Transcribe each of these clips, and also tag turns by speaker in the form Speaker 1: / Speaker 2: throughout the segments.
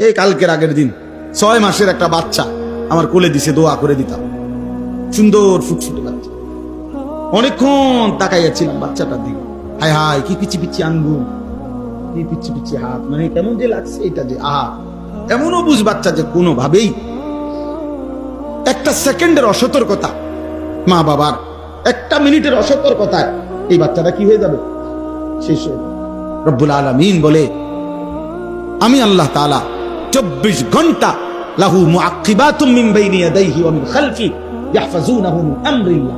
Speaker 1: এই কালকের আগের দিন 6 মাসের একটা বাচ্চা আমার কোলে দিছে, দোয়া করে দিতাম। সুন্দর ফুটফুটে বাচ্চা। অনেকক্ষণ তাকাইয়াছিলাম বাচ্চাটার দিকে। হায় হায়, কি পিচি পিচি আঙ্গুল, কি পিচি পিচি হাত, মানে কেমন যে লাগছে এটা যে আহা। এমনও বুঝ বাচ্চা যে কোনোভাবেই একটা সেকেন্ডের অসতর্কতা, মা বাবার একটা মিনিটের অসতর্কতায় এই বাচ্চাটা কি হয়ে যাবে, শেষ হয়ে যাবে। রব্বুল আলামিন বলে, আমি আল্লাহ তাআলা 24 ঘন্টা লাহু মুআক্কিবাতুম মিন বাইনি ইয়াদাইহি ওয়া মিন খালফি ইয়াহফাজুনাহু মিন আমরিল্লাহ।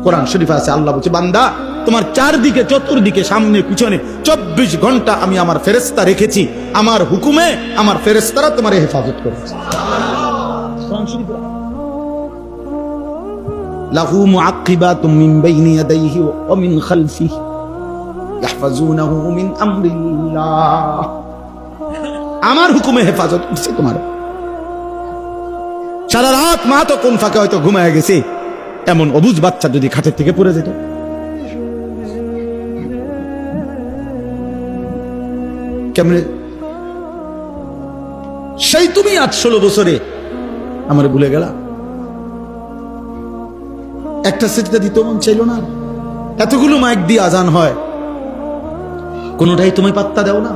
Speaker 1: কোরআন শরীফে আছে, আল্লাহ বলছে, বান্দা তোমার চারদিকে, চতুর্দিকে, সামনে পিছনে 24 ঘন্টা আমি আমার ফেরেশতা রেখেছি। আমার হুকুমে আমার ফেরেশতারা তোমার হেফাজত করেছে। কোরআন শরীফে লাহু মুআক্কিবাতুম মিন বাইনি ইয়াদাইহি ওয়া মিন খালফিহি ইয়াহফাজুনাহু মিন আমরিল্লাহ। আমার হুকুমে হেফাজত করছে তোমার। সারা রাত মা তো কোন ফাঁকে হয়তো ঘুমায় গেছে, এমন অবুঝ বাচ্চা যদি খাটের থেকে পড়ে যেত, কেমনে? সেই তুমি আজ 16 বছরে আমার ভুলে গেলা। একটা সেজদা দিতে মন চাইল না। এতগুলো মাইক দিয়ে আজান হয়, কোনটাই তুমি পাত্তা দাও না।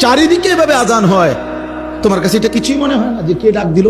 Speaker 1: চারিদিকে এভাবে আজান হয়, তোমার কাছে এটা কিছুই মনে হয় না যে কে ডাক দিল?